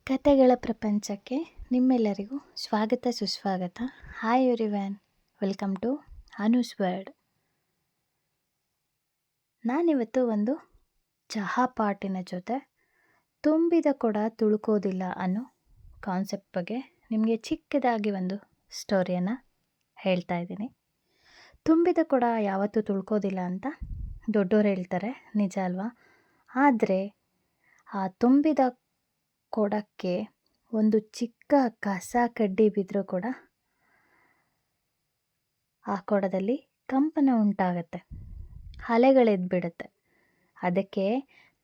ಕತೆಗಳ ಪ್ರಪಂಚಕ್ಕೆ ನಿಮ್ಮೆಲ್ಲರಿಗೂ ಸ್ವಾಗತ ಸುಸ್ವಾಗತ. Hi everyone, welcome to Anu's world. ನಾನಿವತ್ತು ಒಂದು ಚಹಾ ಪಾಟಿನ ಜೊತೆ ತುಂಬಿದ ಕೊಡ ತುಳುಕೋದಿಲ್ಲ ಅನ್ನೋ ಕಾನ್ಸೆಪ್ಟ್ ಬಗ್ಗೆ ನಿಮಗೆ ಚಿಕ್ಕದಾಗಿ ಒಂದು ಸ್ಟೋರಿಯನ್ನು ಹೇಳ್ತಾ ಇದ್ದೀನಿ. ತುಂಬಿದ ಕೊಡ ಯಾವತ್ತೂ ತುಳ್ಕೋದಿಲ್ಲ ಅಂತ ದೊಡ್ಡೋರು ಹೇಳ್ತಾರೆ, ನಿಜ ಅಲ್ವಾ? ಆದರೆ ಆ ತುಂಬಿದ ಕೊಡಕ್ಕೆ ಒಂದು ಚಿಕ್ಕ ಕಸ ಕಡ್ಡಿ ಬಿದ್ದರೂ ಕೂಡ ಆ ಕೊಡದಲ್ಲಿ ಕಂಪನ ಉಂಟಾಗತ್ತೆ, ಅಲೆಗಳೆದ್ಬಿಡುತ್ತೆ. ಅದಕ್ಕೆ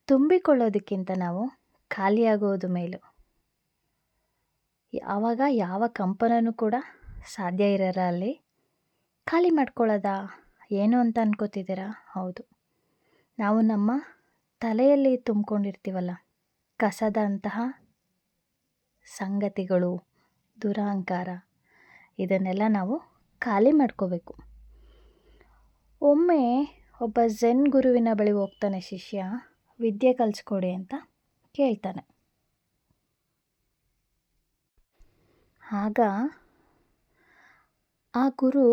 ತುಂಬಿಕೊಳ್ಳೋದಕ್ಕಿಂತ ನಾವು ಖಾಲಿಯಾಗೋದು ಮೇಲು. ಆವಾಗ ಯಾವ ಕಂಪನೂ ಕೂಡ ಸಾಧ್ಯ ಇರಲ್ಲ. ಅಲ್ಲಿ ಖಾಲಿ ಮಾಡ್ಕೊಳ್ಳೋದಾ ಏನು ಅಂತ ಅನ್ಕೋತಿದ್ದೀರಾ? ಹೌದು, ನಾವು ನಮ್ಮ ತಲೆಯಲ್ಲಿ ತುಂಬಿಕೊಂಡಿರ್ತೀವಲ್ಲ ಕಸದಂತಹ ಸಂಗತಿಗಳು, ದುರಹಂಕಾರ, ಇದನ್ನೆಲ್ಲ ನಾವು ಖಾಲಿ ಮಾಡ್ಕೋಬೇಕು. ಒಮ್ಮೆ ಒಬ್ಬ ಝೆನ್ ಗುರುವಿನ ಬಳಿ ಹೋಗ್ತಾನೆ ಶಿಷ್ಯ, ವಿದ್ಯೆ ಕಲಿಸ್ಕೊಡಿ ಅಂತ ಕೇಳ್ತಾನೆ. ಆಗ ಆ ಗುರು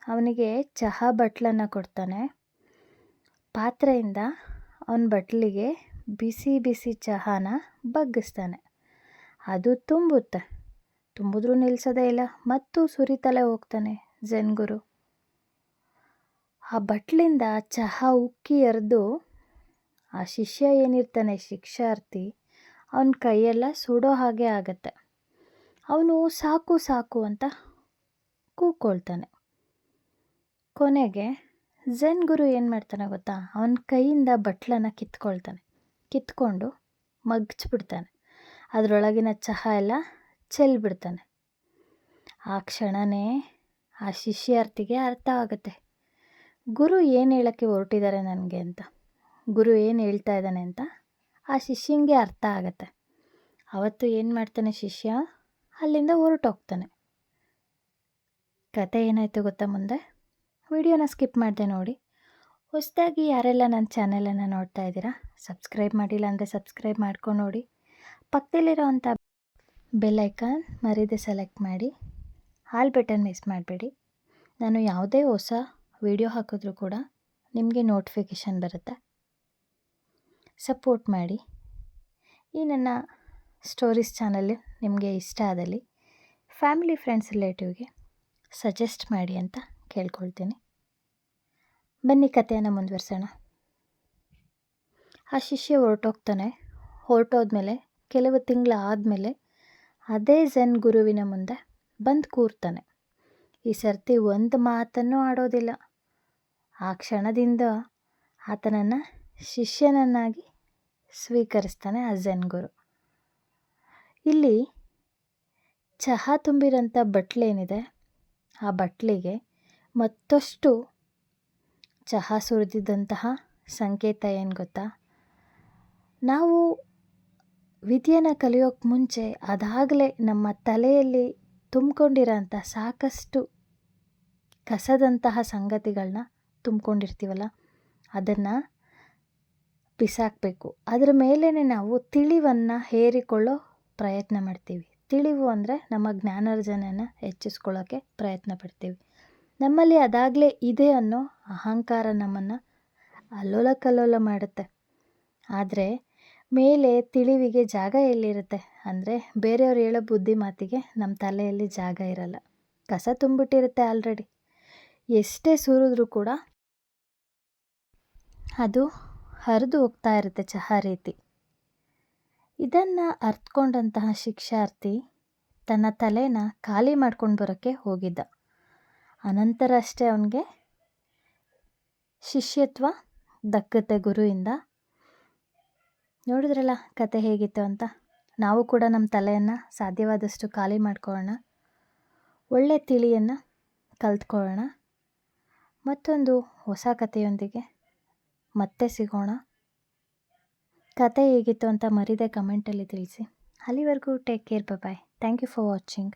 ಅವನಿಗೆ ಚಹಾ ಬಟ್ಲನ್ನು ಕೊಡ್ತಾನೆ. ಪಾತ್ರೆಯಿಂದ ಅವನ ಬಟ್ಲಿಗೆ ಬಿಸಿ ಬಿಸಿ ಚಹಾನ ಬಗ್ಗಿಸ್ತಾನೆ. ಅದು ತುಂಬುತ್ತೆ, ತುಂಬಿದ್ರೂ ನಿಲ್ಲಿಸೋದೇ ಇಲ್ಲ, ಮತ್ತು ಸುರಿತಲೇ ಹೋಗ್ತಾನೆ ಝೆನ್ ಗುರು. ಆ ಬಟ್ಲಿಂದ ಚಹಾ ಉಕ್ಕಿ ಎರೆದು ಆ ಶಿಷ್ಯ ಏನಿರ್ತಾನೆ ಶಿಕ್ಷಾರ್ಥಿ, ಅವನ ಕೈಯೆಲ್ಲ ಸುಡೋ ಹಾಗೆ ಆಗತ್ತೆ. ಅವನು ಸಾಕು ಸಾಕು ಅಂತ ಕೂಗ್ಕೊಳ್ತಾನೆ. ಕೊನೆಗೆ ಝೆನ್ ಗುರು ಏನು ಮಾಡ್ತಾನೆ ಗೊತ್ತಾ? ಅವನ ಕೈಯಿಂದ ಬಟ್ಲನ್ನು ಕಿತ್ಕೊಂಡು ಮಗ್ಚಿಬಿಡ್ತಾನೆ. ಅದರೊಳಗಿನ ಚಹಾ ಎಲ್ಲ ಚೆಲ್ಬಿಡ್ತಾನೆ. ಆ ಕ್ಷಣವೇ ಆ ಶಿಷ್ಯಾರ್ಥಿಗೆ ಅರ್ಥ ಆಗುತ್ತೆ, ಗುರು ಏನು ಹೇಳೋಕ್ಕೆ ಹೊರಟಿದ್ದಾರೆ ನನಗೆ ಅಂತ, ಗುರು ಏನು ಹೇಳ್ತಾ ಇದ್ದಾನೆ ಅಂತ ಆ ಶಿಷ್ಯನಿಗೆ ಅರ್ಥ ಆಗುತ್ತೆ. ಅವತ್ತು ಏನು ಮಾಡ್ತಾನೆ ಶಿಷ್ಯ? ಅಲ್ಲಿಂದ ಹೊರಟೋಗ್ತಾನೆ. ಕತೆ ಏನಾಯಿತು ಗೊತ್ತಾ? ಮುಂದೆ ವಿಡಿಯೋನ ಸ್ಕಿಪ್ ಮಾಡಿದೆ ನೋಡಿ. ಹೊಸದಾಗಿ ಯಾರೆಲ್ಲ ನನ್ನ ಚಾನೆಲನ್ನು ನೋಡ್ತಾ ಇದ್ದೀರಾ, ಸಬ್ಸ್ಕ್ರೈಬ್ ಮಾಡಿಲ್ಲ ಅಂದರೆ ಸಬ್ಸ್ಕ್ರೈಬ್ ಮಾಡ್ಕೊಂಡು ನೋಡಿ. ಪಕ್ಕದಲ್ಲಿರೋ ಅಂಥ ಬೆಲ್ ಐಕಾನ್ ಮರೀದೆ ಸೆಲೆಕ್ಟ್ ಮಾಡಿ, ಆಲ್ ಬಟನ್ ಮಿಸ್ ಮಾಡಬೇಡಿ. ನಾನು ಯಾವುದೇ ಹೊಸ ವಿಡಿಯೋ ಹಾಕಿದ್ರೂ ಕೂಡ ನಿಮಗೆ ನೋಟಿಫಿಕೇಷನ್ ಬರುತ್ತೆ. ಸಪೋರ್ಟ್ ಮಾಡಿ. ಈ ನನ್ನ ಸ್ಟೋರೀಸ್ ಚಾನಲ್ ನಿಮಗೆ ಇಷ್ಟ ಆದಲ್ಲಿ ಫ್ಯಾಮಿಲಿ ಫ್ರೆಂಡ್ಸ್ ರಿಲೇಟಿವ್ಗೆ ಸಜೆಸ್ಟ್ ಮಾಡಿ ಅಂತ ಕೇಳ್ಕೊಳ್ತೀನಿ. ಬನ್ನಿ ಕಥೆಯನ್ನು ಮುಂದುವರ್ಸೋಣ. ಆ ಶಿಷ್ಯ ಹೊರಟೋದ್ಮೇಲೆ ಕೆಲವು ತಿಂಗಳು ಆದಮೇಲೆ ಅದೇ ಝೆನ್ ಗುರುವಿನ ಮುಂದೆ ಬಂದು ಕೂರ್ತಾನೆ. ಈ ಸರ್ತಿ ಒಂದು ಮಾತನ್ನು ಆಡೋದಿಲ್ಲ. ಆ ಕ್ಷಣದಿಂದ ಆತನನ್ನು ಶಿಷ್ಯನನ್ನಾಗಿ ಸ್ವೀಕರಿಸ್ತಾನೆ ಆ ಝೆನ್ ಗುರು. ಇಲ್ಲಿ ಚಹಾ ತುಂಬಿರೋಂಥ ಬಟ್ಲೇನಿದೆ, ಆ ಬಟ್ಲಿಗೆ ಮತ್ತಷ್ಟು ಚಹಾ ಸುರಿದಿದ್ದಂತಹ ಸಂಕೇತ ಏನು ಗೊತ್ತಾ? ನಾವು ವಿದ್ಯೆಯನ್ನು ಕಲಿಯೋಕ್ಕೆ ಮುಂಚೆ ಅದಾಗಲೇ ನಮ್ಮ ತಲೆಯಲ್ಲಿ ತುಂಬಿಕೊಂಡಿರೋಂಥ ಸಾಕಷ್ಟು ಕಸದಂತಹ ಸಂಗತಿಗಳನ್ನ ತುಂಬಿಕೊಂಡಿರ್ತೀವಲ್ಲ, ಅದನ್ನು ಬಿಸಾಕಬೇಕು. ಅದರ ಮೇಲೇ ನಾವು ತಿಳಿವನ್ನು ಹೇರಿಕೊಳ್ಳೋ ಪ್ರಯತ್ನ ಮಾಡ್ತೀವಿ. ತಿಳಿವು ಅಂದರೆ ನಮ್ಮ ಜ್ಞಾನಾರ್ಜನೆಯನ್ನು ಹೆಚ್ಚಿಸ್ಕೊಳ್ಳೋಕ್ಕೆ ಪ್ರಯತ್ನ ಪಡ್ತೀವಿ. ನಮ್ಮಲ್ಲಿ ಅದಾಗಲೇ ಇದೆ ಅನ್ನೋ ಅಹಂಕಾರ ನಮ್ಮನ್ನು ಅಲ್ಲೋಲ ಕಲ್ಲೋಲ ಮಾಡುತ್ತೆ. ಆದರೆ ಮೇಲೆ ತಿಳಿವಿಗೆ ಜಾಗ ಎಲ್ಲಿರುತ್ತೆ ಅಂದರೆ, ಬೇರೆಯವ್ರು ಹೇಳೋ ಬುದ್ಧಿ ಮಾತಿಗೆ ನಮ್ಮ ತಲೆಯಲ್ಲಿ ಜಾಗ ಇರಲ್ಲ. ಕಸ ತುಂಬಿಟ್ಟಿರುತ್ತೆ ಆಲ್ರೆಡಿ. ಎಷ್ಟೇ ಸುರಿದ್ರೂ ಕೂಡ ಅದು ಹರಿದು ಹೋಗ್ತಾ ಇರುತ್ತೆ ಚಹಾ ರೀತಿ. ಇದನ್ನು ಅರ್ಥಕೊಂಡಂತಹ ಶಿಕ್ಷಾರ್ಥಿ ತನ್ನ ತಲೆನ ಖಾಲಿ ಮಾಡ್ಕೊಂಡು ಬರೋಕ್ಕೆ ಹೋಗಿದ್ದ. ಅನಂತರ ಅಷ್ಟೇ ಅವನಿಗೆ ಶಿಷ್ಯತ್ವ ದಕ್ಕತ್ತೆ ಗುರುವಿಂದ. ನೋಡಿದ್ರಲ್ಲ ಕತೆ ಹೇಗಿತ್ತು ಅಂತ. ನಾವು ಕೂಡ ನಮ್ಮ ತಲೆಯನ್ನು ಸಾಧ್ಯವಾದಷ್ಟು ಖಾಲಿ ಮಾಡ್ಕೊಳ್ಳೋಣ, ಒಳ್ಳೆ ತಿಳಿಯನ್ನು ಕಲ್ತ್ಕೊಳ್ಳೋಣ. ಮತ್ತೊಂದು ಹೊಸ ಕಥೆಯೊಂದಿಗೆ ಮತ್ತೆ ಸಿಗೋಣ. ಕತೆ ಹೇಗಿತ್ತು ಅಂತ ಮರೀದೆ ಕಮೆಂಟಲ್ಲಿ ತಿಳಿಸಿ. ಅಲ್ಲಿವರೆಗೂ take care, bye. Thank you for watching.